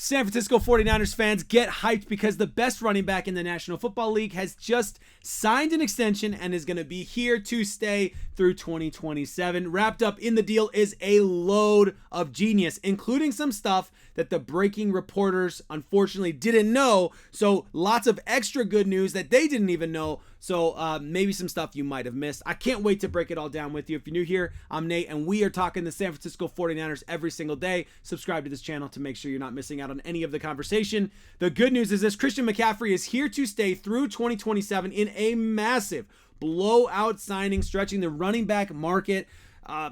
San Francisco 49ers fans, get hyped because the best running back in the National Football League has just signed an extension and is going to be here to stay through 2027. Wrapped up in the deal is a load of genius, including some stuff that the breaking reporters unfortunately didn't know. So lots of extra good news that they didn't even know. So maybe some stuff you might have missed. I can't wait to break it all down with you. If you're new here, I'm Nate, and we are talking the San Francisco 49ers every single day. Subscribe to this channel to make sure you're not missing out on any of the conversation. The good news is this: Christian McCaffrey is here to stay through 2027 in a massive blowout signing, stretching the running back market.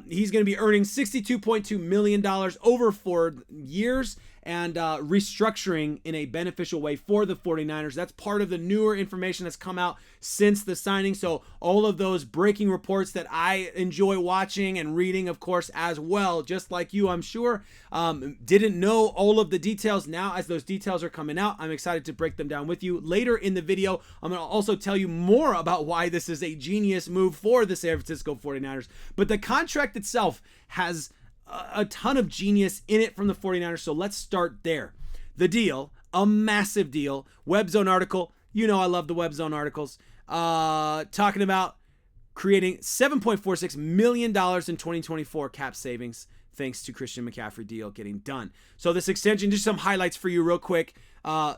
He's going to be earning $62.2 million over 4 years and restructuring in a beneficial way for the 49ers. That's part of the newer information that's come out since the signing. So all of those breaking reports that I enjoy watching and reading, of course, as well, just like you, I'm sure, didn't know all of the details. Now, as those details are coming out, I'm excited to break them down with you. Later in the video, I'm going to also tell you more about why this is a genius move for the San Francisco 49ers. But the contract itself has a ton of genius in it from the 49ers, so let's start there. The deal, a massive deal. WebZone article, you know I love the WebZone articles, talking about creating $7.46 million in 2024 cap savings thanks to Christian McCaffrey deal getting done. So this extension, just some highlights for you real quick.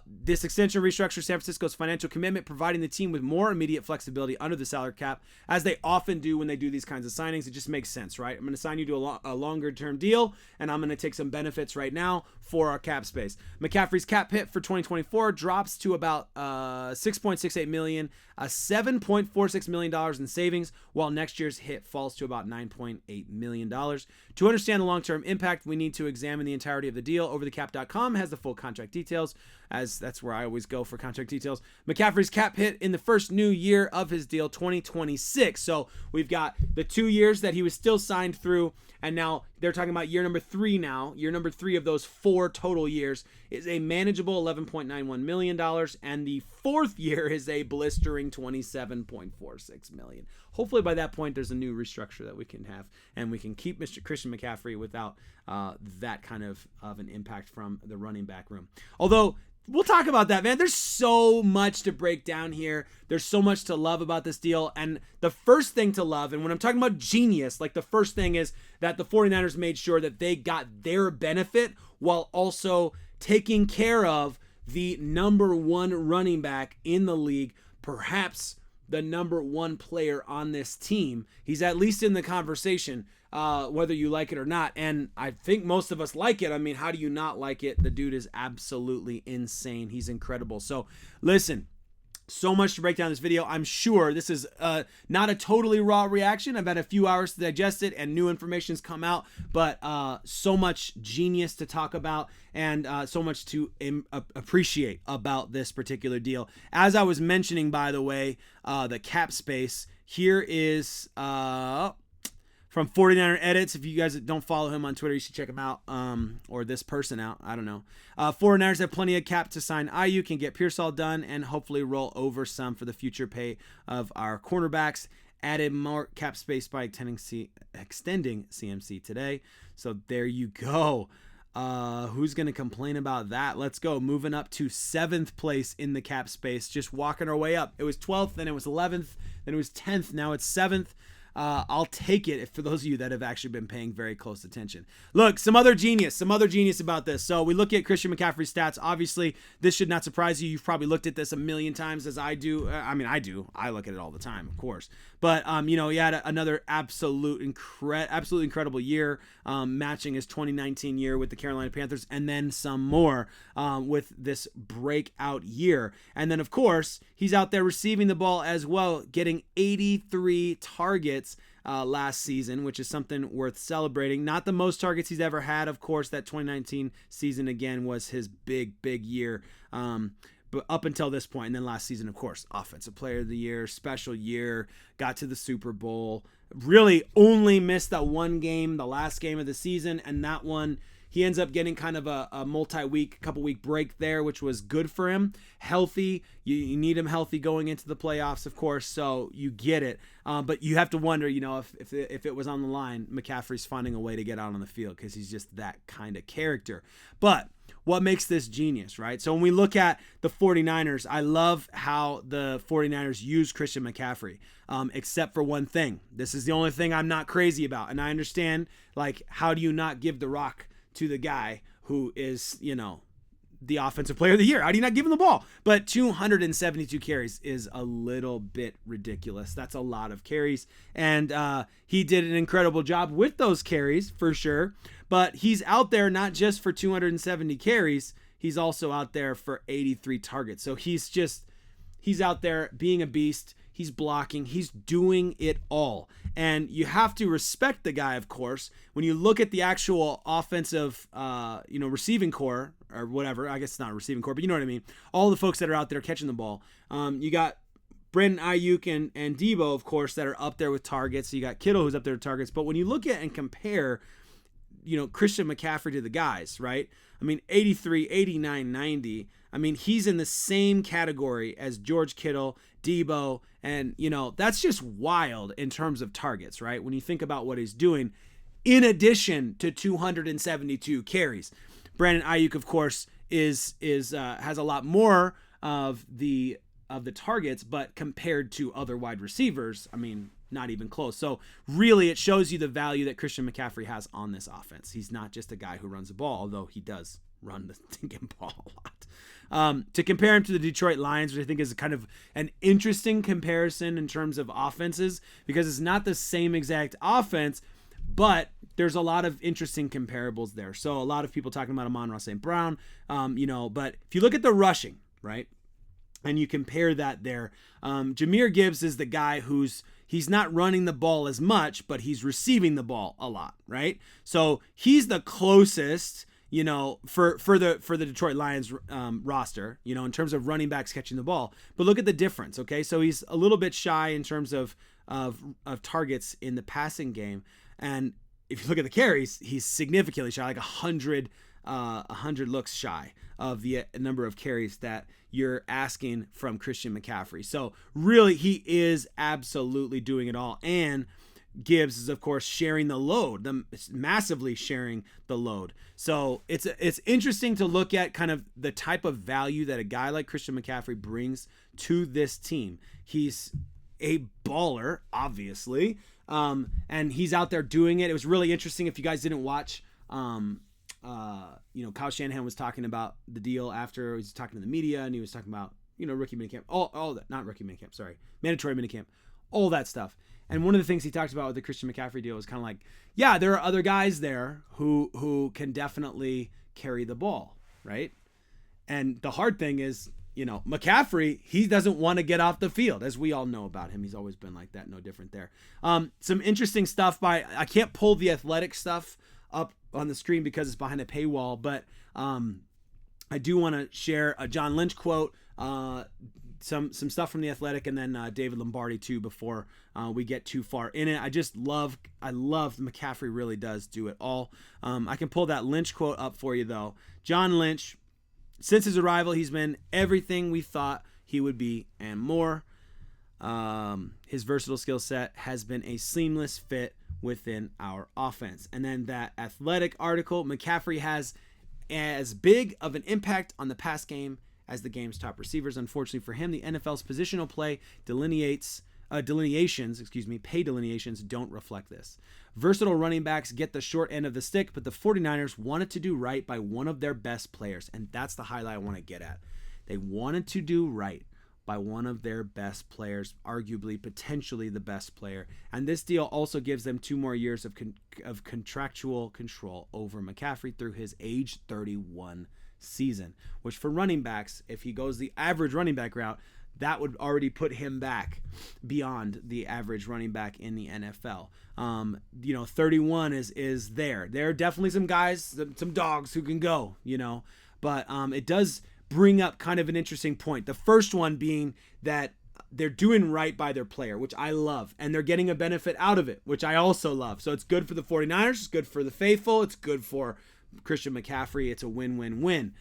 This extension restructures San Francisco's financial commitment, providing the team with more immediate flexibility under the salary cap, as they often do when they do these kinds of signings. It just makes sense, right? I'm going to sign you to a longer-term deal, and I'm going to take some benefits right now for our cap space. McCaffrey's cap hit for 2024 drops to about $6.68 million, $7.46 million in savings, while next year's hit falls to about $9.8 million. To understand the long-term impact, we need to examine the entirety of the deal. Overthecap.com has the full contract details, as that's where I always go for contract details. McCaffrey's cap hit in the first new year of his deal, 2026. So we've got the 2 years that he was still signed through, and now they're talking about year number 3 now. Year number 3 of those 4 total years is a manageable $11.91 million, and the 4th year is a blistering $27.46 million. Hopefully by that point there's a new restructure that we can have, and we can keep Mr. Christian McCaffrey without that kind of an impact from the running back room. Although we'll talk about that, man. There's so much to break down here. There's so much to love about this deal. And the first thing to love, and when I'm talking about genius, like the first thing is that the 49ers made sure that they got their benefit while also taking care of the number 1 running back in the league, perhaps the number 1 player on this team. He's at least in the conversation, whether you like it or not. And I think most of us like it. I mean, how do you not like it? The dude is absolutely insane. He's incredible. So listen, so much to break down this video. I'm sure this is not a totally raw reaction. I've had a few hours to digest it and new information's come out, but so much genius to talk about and so much to appreciate about this particular deal. As I was mentioning, by the way, the cap space here is from 49er Edits. If you guys don't follow him on Twitter, you should check him out, or this person out. I don't know. 49ers have plenty of cap to sign Ayuk, can get Pearsall done, and hopefully roll over some for the future pay of our cornerbacks. Added more cap space by extending CMC today. So there you go. Who's going to complain about that? Let's go. Moving up to 7th place in the cap space. Just walking our way up. It was 12th, then it was 11th, then it was 10th. Now it's 7th. I'll take it for those of you that have actually been paying very close attention. Look, some other genius about this. So we look at Christian McCaffrey's stats. Obviously, this should not surprise you. You've probably looked at this a million times, as I do. I do. I look at it all the time, of course. But, he had another absolutely incredible year, matching his 2019 year with the Carolina Panthers, and then some more with this breakout year. And then, of course, he's out there receiving the ball as well, getting 83 targets last season, which is something worth celebrating. Not the most targets he's ever had, of course. That 2019 season, again, was his big year. But up until this point, and then last season, of course, Offensive Player of the Year, special year, got to the Super Bowl, really only missed that one game, the last game of the season, and that one he ends up getting kind of a multi-week, couple-week break there, which was good for him. Healthy, you need him healthy going into the playoffs, of course, so you get it. But you have to wonder, if it was on the line, McCaffrey's finding a way to get out on the field because he's just that kind of character. But what makes this genius, right? So when we look at the 49ers, I love how the 49ers use Christian McCaffrey, except for one thing. This is the only thing I'm not crazy about. And I understand, how do you not give the rock to the guy who is, the offensive player of the year? How do you not give him the ball? But 272 carries is a little bit ridiculous. That's a lot of carries. And he did an incredible job with those carries, for sure. But he's out there not just for 270 carries, he's also out there for 83 targets. So he's out there being a beast. He's blocking. He's doing it all. And you have to respect the guy, of course. When you look at the actual offensive, receiving core or whatever, I guess it's not a receiving core, but you know what I mean. All the folks that are out there catching the ball. You got Brandon Ayuk and Debo, of course, that are up there with targets. So you got Kittle who's up there with targets. But when you look at and compare, Christian McCaffrey to the guys, right? 83, 89, 90. He's in the same category as George Kittle, Debo, and, that's just wild in terms of targets, right? When you think about what he's doing, in addition to 272 carries. Brandon Ayuk, of course, has a lot more of the targets, but compared to other wide receivers, not even close. So really, it shows you the value that Christian McCaffrey has on this offense. He's not just a guy who runs the ball, although he does run the stinking ball a lot. To compare him to the Detroit Lions, which I think is kind of an interesting comparison in terms of offenses, because it's not the same exact offense, but there's a lot of interesting comparables there. So a lot of people talking about Amon-Ra St. Brown, but if you look at the rushing, right, and you compare that there, Jahmyr Gibbs is the guy he's not running the ball as much, but he's receiving the ball a lot, right? So he's the closest, for the Detroit Lions roster, in terms of running backs catching the ball. But look at the difference, okay? So he's a little bit shy in terms of targets in the passing game, and if you look at the carries, he's significantly shy, like 100 looks shy of the number of carries that you're asking from Christian McCaffrey. So really, he is absolutely doing it all. And Gibbs is, of course, sharing the load, massively sharing the load. So it's interesting to look at kind of the type of value that a guy like Christian McCaffrey brings to this team. He's a baller, obviously, and he's out there doing it. It was really interesting. If you guys didn't watch, Kyle Shanahan was talking about the deal after. He was talking to the media, and he was talking about, rookie minicamp, all that, not rookie minicamp, sorry, mandatory minicamp, all that stuff. And one of the things he talked about with the Christian McCaffrey deal was kind of like, yeah, there are other guys there who can definitely carry the ball, right? And the hard thing is, McCaffrey, he doesn't want to get off the field, as we all know about him. He's always been like that, no different there. Some interesting stuff I can't pull the Athletic stuff up on the screen because it's behind a paywall, but I do want to share a John Lynch quote, some stuff from the Athletic, and then David Lombardi too before we get too far in it. I love McCaffrey really does do it all. I can pull that Lynch quote up for you though. John Lynch, since his arrival, he's been everything we thought he would be and more. His versatile skill set has been a seamless fit within our offense. And then that Athletic article, McCaffrey has as big of an impact on the pass game as the game's top receivers. Unfortunately for him, the NFL's positional play pay delineations don't reflect this. Versatile running backs get the short end of the stick, but the 49ers wanted to do right by one of their best players, and that's the highlight I want to get at. They wanted to do right by one of their best players, arguably, potentially the best player. And this deal also gives them 2 more years of contractual control over McCaffrey through his age 31 season, which for running backs, if he goes the average running back route, that would already put him back beyond the average running back in the NFL. 31 is there. There are definitely some guys, some dogs who can go, but it does bring up kind of an interesting point. The first one being that they're doing right by their player, which I love, and they're getting a benefit out of it, which I also love. So it's good for the 49ers, it's good for the faithful, it's good for Christian McCaffrey, it's a win-win-win.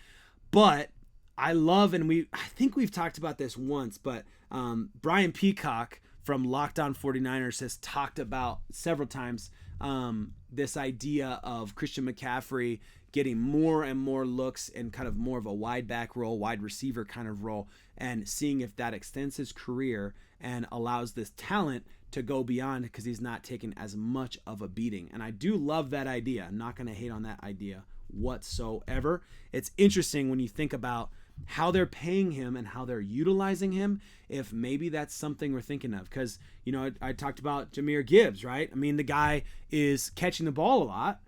But I love, and I think we've talked about this once, but Brian Peacock from Locked On 49ers has talked about several times this idea of Christian McCaffrey getting more and more looks and kind of more of a wide back role, wide receiver kind of role, and seeing if that extends his career and allows this talent to go beyond, because he's not taking as much of a beating. And I do love that idea. I'm not going to hate on that idea whatsoever. It's interesting when you think about how they're paying him and how they're utilizing him, if maybe that's something we're thinking of. Because, you know, I talked about Jahmyr Gibbs, right? I mean, the guy is catching the ball a lot,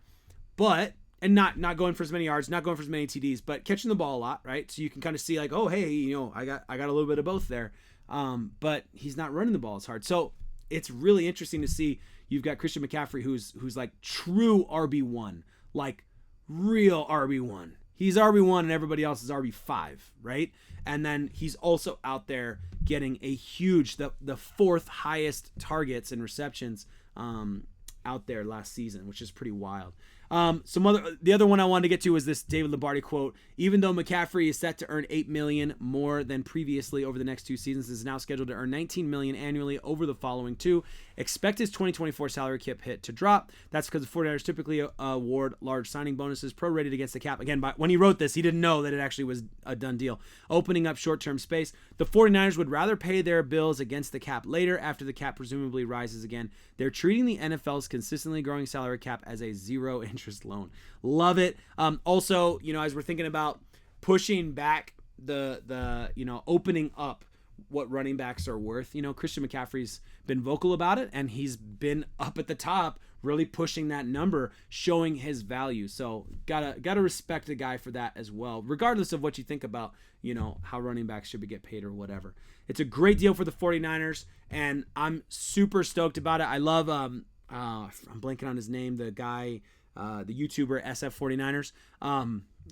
but and not going for as many yards, not going for as many TDs, but catching the ball a lot, right? So you can kind of see like, oh, hey, you know, I got a little bit of both there. But he's not running the ball as hard. So it's really interesting to see. You've got Christian McCaffrey who's like true RB1, like real RB1. He's RB1 and everybody else is RB5, right? And then he's also out there getting a huge, the fourth highest targets and receptions out there last season, which is pretty wild. The other one I wanted to get to was this David Lombardi quote. Even though McCaffrey is set to earn $8 million more than previously over the next 2 seasons, is now scheduled to earn $19 million annually over the following 2. Expect his 2024 salary cap hit to drop. That's because the 49ers typically award large signing bonuses prorated against the cap. Again, when he wrote this, he didn't know that it actually was a done deal, opening up short-term space. The 49ers would rather pay their bills against the cap later after the cap presumably rises again. They're treating the NFL's consistently growing salary cap as a zero interest loan. Love it. Also, you know, as we're thinking about pushing back the you know, opening up what running backs are worth, you know, Christian McCaffrey's been vocal about it, and he's been up at the top, really pushing that number, showing his value. So gotta respect the guy for that as well, regardless of what you think about, you know, how running backs should get paid or whatever. It's a great deal for the 49ers, and I'm super stoked about it. I love I'm blanking on his name, the guy, the YouTuber SF49ers.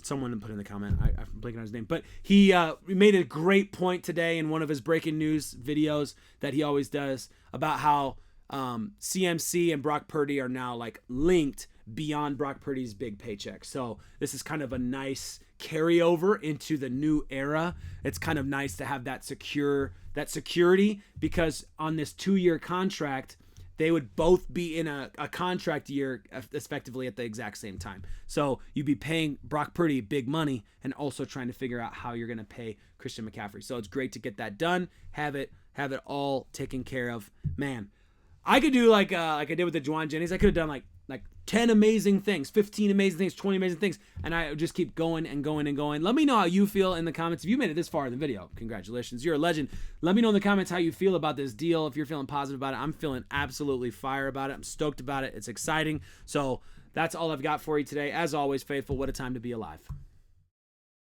Someone put in the comment, I'm blanking on his name, but he made a great point today in one of his breaking news videos that he always does about how CMC and Brock Purdy are now like linked beyond Brock Purdy's big paycheck. So this is kind of a nice carryover into the new era. It's kind of nice to have that security, because on this 2-year contract, they would both be in a contract year effectively at the exact same time. So you'd be paying Brock Purdy big money and also trying to figure out how you're going to pay Christian McCaffrey. So it's great to get that done, have it all taken care of. Man, I could do like I did with the Juwan Jennings. I could have done like 10 amazing things, 15 amazing things, 20 amazing things, and I would just keep going and going and going. Let me know how you feel in the comments. If you made it this far in the video, congratulations, you're a legend. Let me know in the comments how you feel about this deal. If you're feeling positive about it, I'm feeling absolutely fire about it. I'm stoked about it. It's exciting. So that's all I've got for you today. As always, faithful, what a time to be alive.